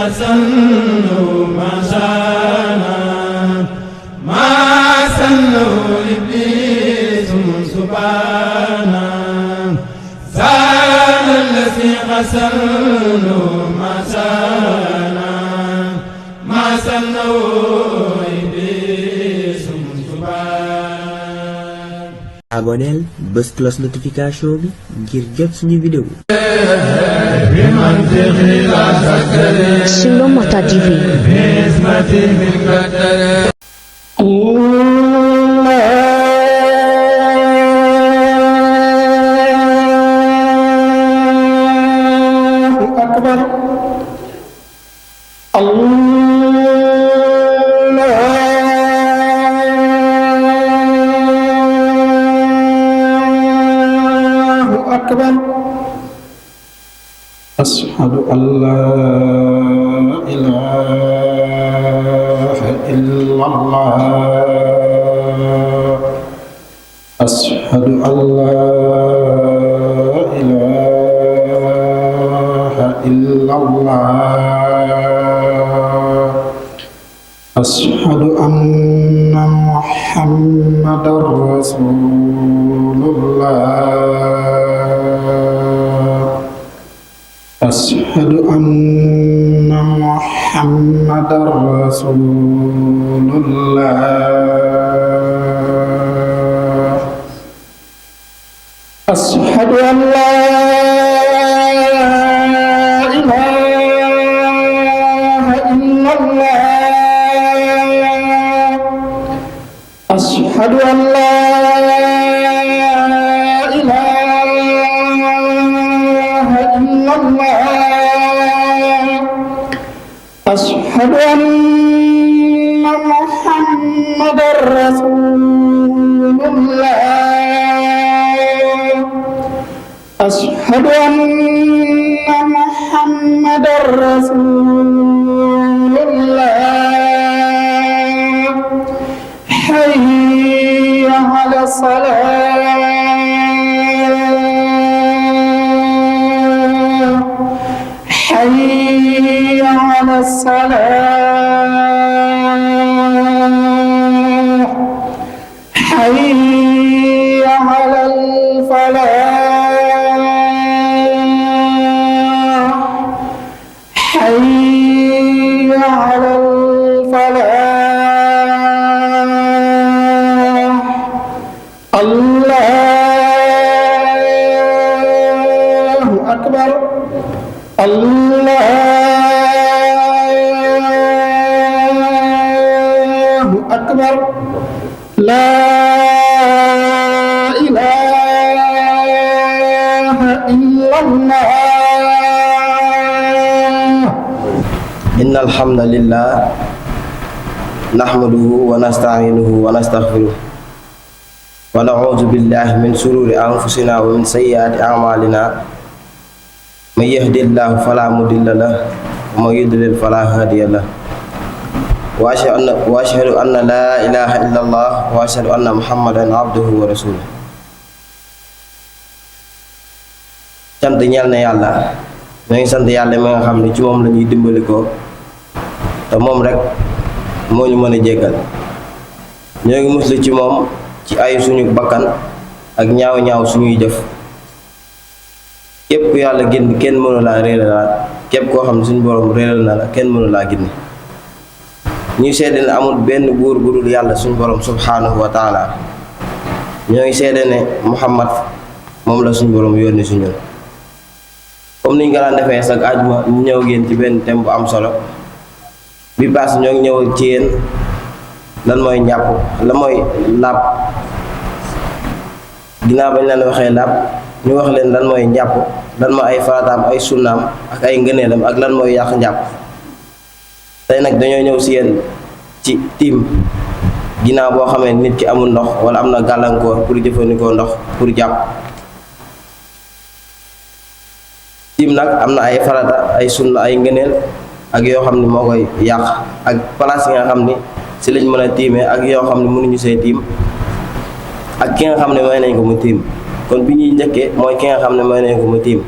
أسن ما شانا ما سن إبليس سبحانا زال الذي غسل ما شانا ما سن إبليس سبحانا. Abonneel bës cloche notification bi ngir jot suñu vidéo. Sur Mota TV. أشهد أن لا إله إلا الله أشهد أن لا إله إلا الله أشهد أن محمدا رسول الله أشهد أن محمدا رسول الله أشهد أن لا إله إلا الله أشهد أن لا أشهد أن محمدا رسول الله أشهد أن محمدا رسول الله حي على الصلاة حي على الصلاة حي على الفلاح حي على الفلاح الله أكبر الله أكبر لا إله إلا الله. إن الحمد لله نحمده ونستعينه ونستغفره ونعوذ بالله من شرور أنفسنا ومن سيئات أعمالنا من يهد الله فلا مضل له ومن يضلل فلا هادي له وأشهد أن لا إله إلا الله وأشهد أن محمدا عبده ورسوله. sant ñeel na yàlla ñoo ngi sant yàlla mi nga xam ne ci moom la ñuy dimbali ko te moom rek moo ñu mën a jéggal. ñoo ngi muslu ci moom ci ay suñu bakkan ak ñaaw ñaaw suñuy jëf. képp ku yàlla gindi kenn mënu laa réeralaat képp koo xam ne suñu borom réeral na la kenn mënu laa gindi. ñuy seede ne amul benn buur bu dul yàlla suñu borom subhanahu wa taala. ñoo ngi seede ne Muhammad moom la suñu borom yónni suñu. comme niñ ko daan defee sax àjjuma ñu ñëw génn ci benn thème bu am solo bi pass ñoo ngi ñëw ci yéen lan mooy njàpp la mooy làpp. ginnaaw bañ leen waxee làpp ñu wax leen lan mooy njàpp lan mooy ay farataam ay sunnaam ak ay ngëneelam ak lan mooy yàq njàpp. tey nag dañoo ñëw si yéen ci tiim ginnaaw boo xamee nit ki amul ndox wala am na gàllankoor pour jëfandikoo ndox pour jàpp. tiim nag am na ay farata ay sunna ay ngëneel ak yoo xam ne moo koy yàq ak place yi nga xam ni si lañ mën a tiimee ak yoo xam ne mënuñu see tiim ak ki nga xam ne may nañ ko mu tiim. kon bi ñuy njëkkee mooy ki nga xam ne may nañ ko mu tiim.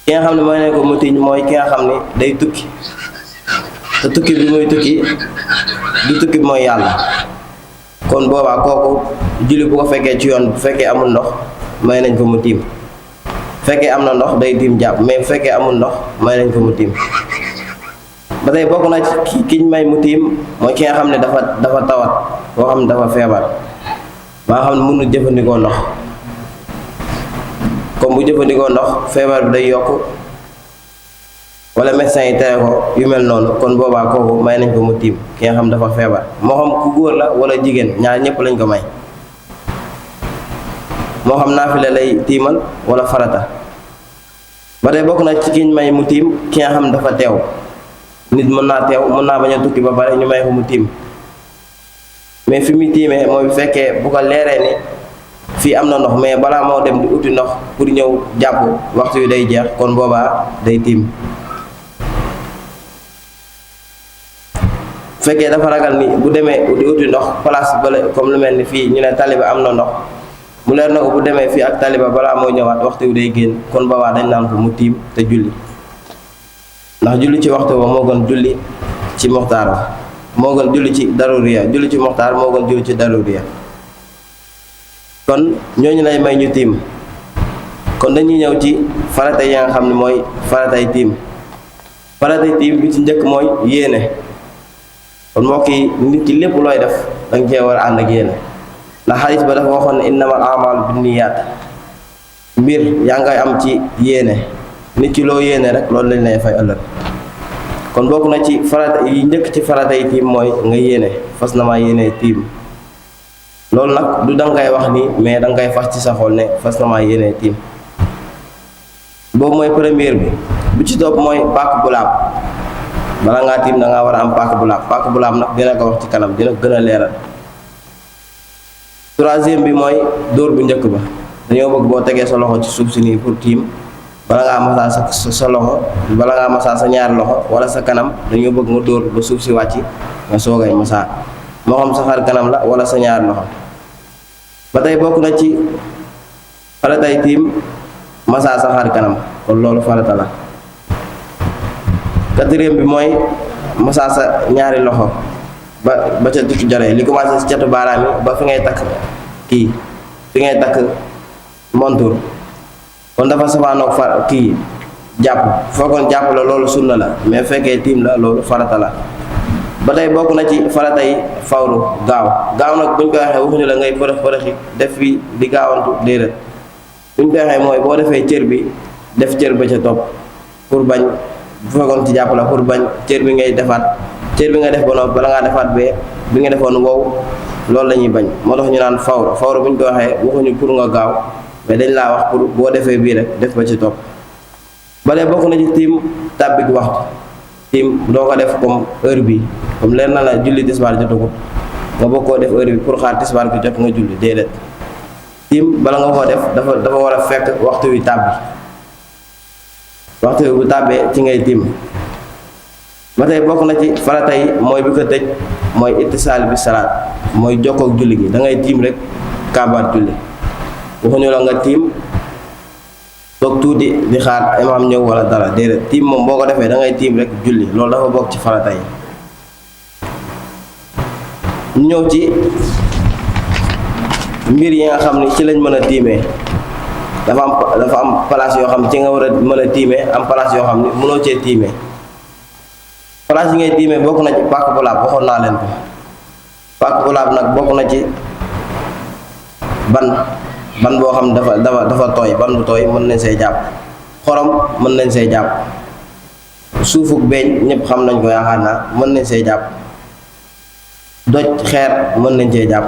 ki nga xam ne may nañ ko mu tiim mooy ki nga xam ne day tukki te tukki bi muy tukki du tukki bi mooy yàlla kon boobaa kooku julli bu ko fekkee ci yoon bu fekkee amul ndox may nañ ko mu tiim fekkee am na ndox day tiim jàpp mais bu fekkee amul ndox may nañ ko mu tiim ba tey bokk na ci kiñ may mu tiim mooy ki nga xam ne dafa tawat koo xam ne dafa feebar maa xam ne mënul jëfandikoo ndox comme bu jëfandikoo ndox feebar bi day yokk wala médecin yi tere ko yu mel noonu kon boobaa kooku may nañ ko mu tiim ki nga xam dafa feebar moo xam ku góor la wala jigéen ñaar ñëpp lañ ko may moo xam naafile lay tiimal wala farata ba tey bokk na ci kiñ may mu tiim ki nga xam dafa teew nit mën naa teew mën naa bañ a tukki ba pare ñu may ko mu tiim mais fi muy tiimee mooy bu fekkee bu ko leeree ni fii am na ndox mais balaa moo dem di uti ndox pour ñëw jàpp waxtu yu day jeex kon boobaa day tiim bu fekkee dafa ragal ni bu demee di uti ndox place bale comme lu mel ni fii ñu ne taliba am na ndox mu leer na ko bu demee fii ak taliba balaa mooy ñëwaat waxtu yu day génn kon boobaa dañ naan ko mu tiim te julli ndax julli ci waxtu ba moo gën julli ci moxtaar ba moo gën julli ci daruriya julli ci moxtaar moo gën julli ci daruriya kon ñooñu lay may ñu tiim kon dañuy ñëw ci farata yi nga xam ne mooy faratay tiim bi ci njëkk mooy yéene kon mbokk yi nit ki lépp looy def danga cee war a ànd ak yéene ndax xadis ba dafa waxoon ne innamal a'maalu binniyaat mbir yaa ngay am ci yéene nit ki loo yéene rek loolu lañ lay fay ëllëg kon bokk na ci farata yi njëkk ci farata yi tiim mooy nga yéene fas na maa yéene tiim loolu nag du danga koy wax nii mais danga koy fas ci sa xol ne fas na maa yéene tiim boobu mooy première bi ci topp mooy pàkk bu laab bala ngaa tiim dangaa war a am pàkk bu laab nag dina ko wax ci kanam dina gën a leeral troisième bi mooy dóor bu njëkk ba dañoo bëgg boo tegee sa loxo ci suuf si nii pour tiim bala ngaa masaa sa loxo bala ngaa masaa sa ñaari loxo wala sa kanam dañoo bëgg nga dóor ba suuf si wàcc nga soogay masaa moo xam sa xar kanam la wala sa ñaari loxo ba tey bokk na ci faratay tiim masaa sa xar kanam kon loolu farata la quatrième bi mooy masaa sa ñaari loxo ba ca tutu jaree li commencé si catu baaraam yi ba fi ngay takk fi ngay takk montur kon dafa safaanoog jàpp foogoon jàpp la loolu sunna la mais fekkee tiim la loolu farata la ba tey bokk na ci farata yi fawru gaaw nag buñ ko waxee waxuñu la ngay përëxi def fi di gaawantu déedéet buñ ko waxee mooy boo defee cër bi def cër ba ca topp pour bañ bu fekkoon ci jàpp la pour bañ cër bi ngay defaat cër bi nga def ba noppi bala ngaa defaat bee bi nga defoon wow loolu la ñuy bañ moo tax ñu naan fawru buñ ko waxee waxuñu pour nga gaaw mais dañ laa wax pour boo defee bii rek def ba ci topp balee bokk na ci tiim tàbbik waxtu tiim doo ko def comme heure bi comme leer na la julli tisbaar jotagut nga bëgg koo def heure bi pour xaar tisbaar bi jot nga julli déedéet tiim bala nga koo def dafa war a fekk waxtu wi tàbbi waxtu wi bu tàbbee ci ngay tiim ba tey bokk na ci farata yi mooy bi ko tëj mooy ittisaal bi salaat mooy jokkook julli gi da ngay tiim rek kaabaat julli waxuñu la nga tiim toog tuuti di xaar imaam ñëw wala dara déedéet tiim moom boo ko defee da ngay tiim rek julli loolu dafa bokk ci farata yi ñu ñëw ci mbir yi nga xam ni ci lañ mën a tiimee dafa am place yoo xam ne ci nga war a mën a tiimee am place yoo xam ni mënoo cee tiimee place yi ngay tiimee bokk na ci pàkk bu laab waxoon naa leen ko pàkk bu laab nag bokk na ci ban boo xam dafa tooy ban bu tooy mën nañ see jàpp xorom mën nañ see jàpp suufuk beeñ ñëpp xam nañ ko yaakaar naa mën nañ see jàpp doj xeer mën nañ cee jàpp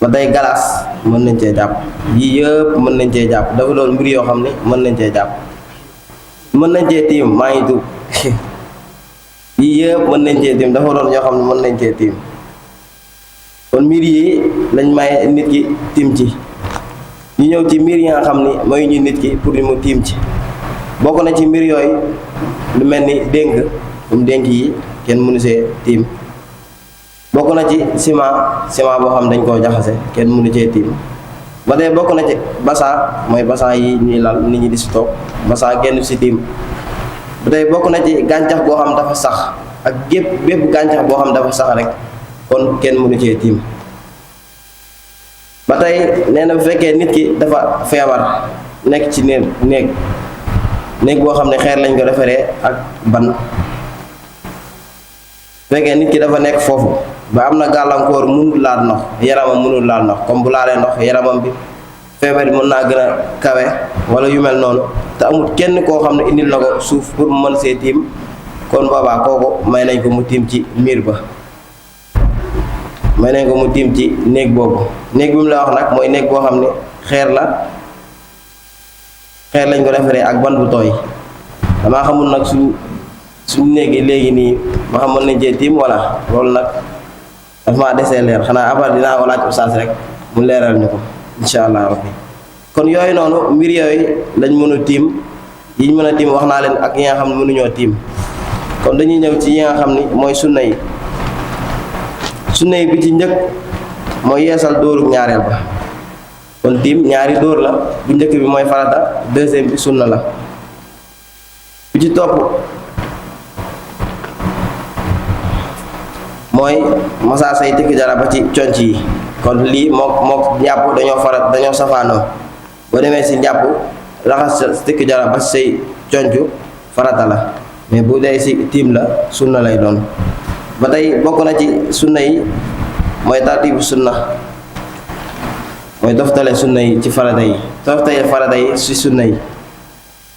ba tey galaas mën nañ cee jàpp yii yëpp mën nañ cee jàpp dafa doon mbir yoo xam ne mën nañ cee jàpp mën nañ cee tiim maa ngi tuub yii yëpp mën nañ cee tiim dafa doon yoo xam ne mën nañ cee tiim kon mbir yi lañ may nit ki tiim ci ñu ñëw ci mbir yi nga xam ni mooy ñu nit ki pour mu tiim ci bokk na ci mbir yooyu lu mel ni dénk comme dénk yi kenn mënu see tiim bokk na ci ciment boo xam dañ koo jaxase kenn mënu cee tiim ba tey bokk na ci basan mooy basan yi ñuy lal nit ñi di si toog basan génn si tiim. ba tey bokk na ci gàncax boo xam dafa sax ak bépp gàncax boo xam dafa sax rek kon kenn mënu cee tiim. ba tey nee na bu fekkee nit ki dafa feebar nekk ci néeg boo xam ne xeer lañ ko defaree ak ban. bu fekkee nit ki dafa nekk foofu ba am na gàllankoor mënul laal ndox yaramam mënul laal ndox comme bu laalee ndox yaramam bi feebar bi mën naa gën a kawe wala yu mel noonu te amul kenn koo xam ne indil na ko suuf pour mu mën see tiim kon boobaa kooku may nañ ko mu tiim ci miir ba. may nañ ko mu tiim ci néeg boobu néeg bi mu la wax nag mooy néeg boo xam ne xeer lañ ko defaree ak ban bu tooy. damaa xamul nag suñ néeg yi léegi nii ma xam mën nañ cee tiim wala loolu nag daf maa desee leer xanaa après dinaa ko laaj ustaas rek mu leeral ñu ko insha allah rabbi. kon yooyu noonu mbir yooyu lañ mën a tiim yiñ mën a tiim wax naa leen ak yi nga xam ne mënuñoo tiim. kon dañuy ñëw ci yi nga xam ni mooy sunna yi. sunna yi bi ci njëkk mooy yeesal dóoru ñaareel ba kon tiim ñaari dóor la bu njëkk bi mooy farata deuxième bi sunna la. bi ci topp mooy masa say tikk jara ba ci conc yi kon lii mook njàpp dañoo safaanoo boo demee si njàpp raxas sa tikk jara ba ci say conc farata la mais bu dee si tiim la sunna lay doon. ba tey bokk na ci sunna yi mooy tartibu sunna mooy doftale sunna yi ci farata yi doftale farata yi ci sunna yi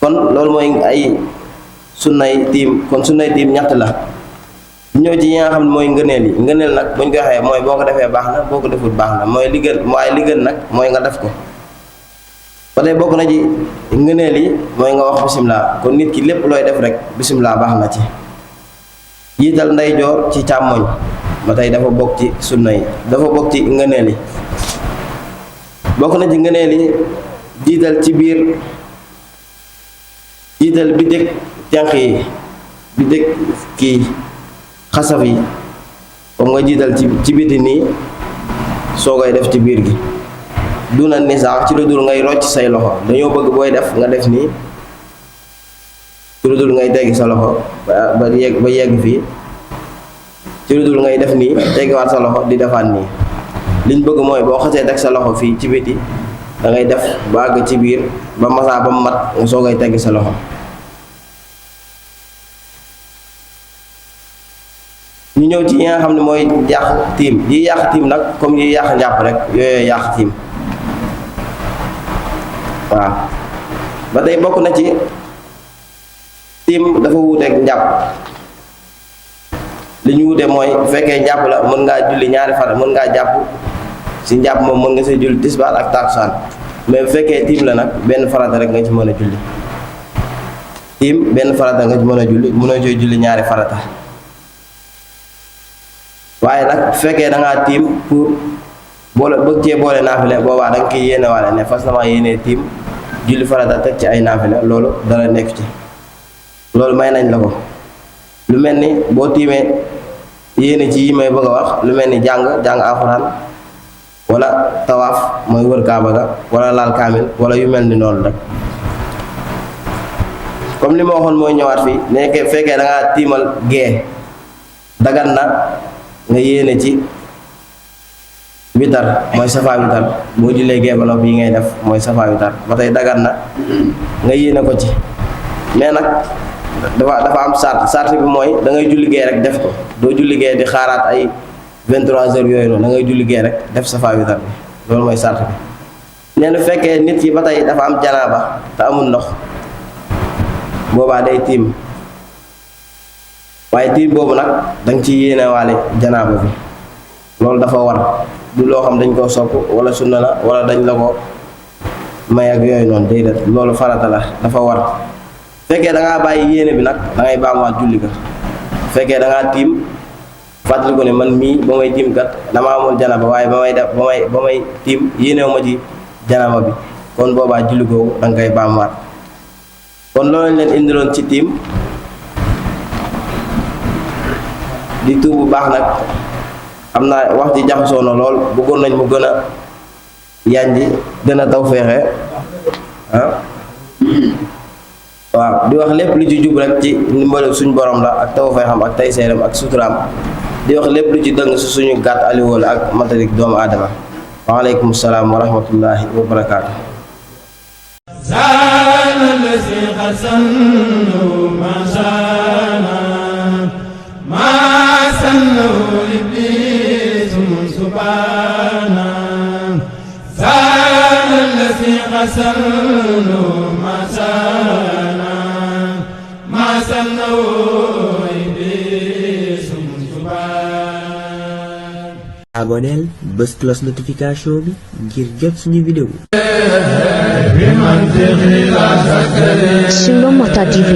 kon loolu mooy ay sunna yi tiim kon sunna yi tiim ñett la. ñëw ci yi nga xam ne mooy ngëneel yi ngëneel nag buñ ko waxee mooy boo ko defee baax na boo ko deful baax na mooy li gën nag mooy nga def ko. ba tey bokk na ci ngëneel yi mooy nga wax bisimilah kon nit ki lépp looy def rek bisimilah baax na ci. jiital ndeyjoor ci càmmoñ ba tey dafa bokk ci sunna yi dafa bokk ci ngëneel yi. bokk na ci ngëneel yi jiital ci biir jiital bi dëkk tenq yi bi dëkk kii xasaf yi comme nga jiital ci biti nii soo koy def ci biir gi duna ni sax ci lu dul ngay rocc say loxo dañoo bëgg booy def nga def nii ci lu dul ngay teggi sa loxo ba yegg fii ci lu dul ngay def nii teggiwaat sa loxo di defaat nii liñ bëgg mooy boo xasee teg sa loxo fii ci biti da ngay def ba àgg ci biir ba masaa ba mu mat nga soo koy teggi sa loxo. ñu ñëw ci yi nga xam ne mooy yàq tiim yi yàq tiim nag comme yi yàq njàpp rek yooyu yàq tiim waaw. ba tey bokk na ci tiim dafa wuuteeg njàpp li ñu wute mooy bu fekkee njàpp la mën ngaa julli ñaari farata mën ngaa jàpp si njàpp moom mën nga see julli tisbaar ak takkusaan mais bu fekkee tiim la nag benn farata rek nga ci mën a julli tiim benn farata nga ci mën a julli mënoo cooy julli ñaari farata. waaye nag bu fekkee da ngaa tiim pour bëgg cee boole naafile boobaa da nga koy yéene waale ne fas na maa yéenee tiim julli farata teg ci ay naafile loolu dara nekk ci loolu may nañ la ko. lu mel ni boo tiimee yéene ci yi may bëgg a wax lu mel ni jàng alxuraan wala tawaaf mooy wër kaaba ga wala laal kaamil wala yu mel ni noonu rek. comme li ma waxoon mooy ñëwaat fii nekkee fekkee da ngaa tiimal gee dagan na nga yéene ci witar mooy safa witar boo jullee gee ba noppi yi ngay def mooy safa witar ba tey dagan na nga yéene ko ci mais nag dafa am sart bi mooy da ngay julli gee rek def ko doo julli gee di xaaraat ay 23 heures yooyu noonu da ngay julli gee rek def safa witar bi loolu mooy sart bi. nee na fekkee nit ki ba tey dafa am janaaba te amul ndox boobaa day tiim waaye tiim boobu nag danga ci yéene waale janaaba bi loolu dafa war du loo xam dañ koo sopp wala sunna la wala dañ la ko may ak yooyu noonu déedéet loolu farata la dafa war. fekkee da ngaa bàyyi yéene bi nag da ngay baamuwaat julli ga fekkee da ngaa tiim fàttali ko ne man mii ba may tiim kat dama amoon janaba waaye ba may tiim yéenewu ma ci janaba bi kon boobaa julli googu da nga koy baamuwaat. kon loolu lañ leen indiloon ci tiim di tuub bu baax nag xam naa wax ji jaxasoo na lool bëggoon nañ mu gën a yanji gën a taw feexe waaw di wax lépp lu ci jub rek ci ndimbalu suñ borom la ak taw feexam ak tay seeram ak suturaam di wax lépp lu ci dëng su suñu gàtt aliwoo la ak matarik doomu aadama waaleykum salaam wa rahmatullahi wa barakaatu aboneel bës cloche notification bi ngir jot suñu vidéo. Sulomata TV.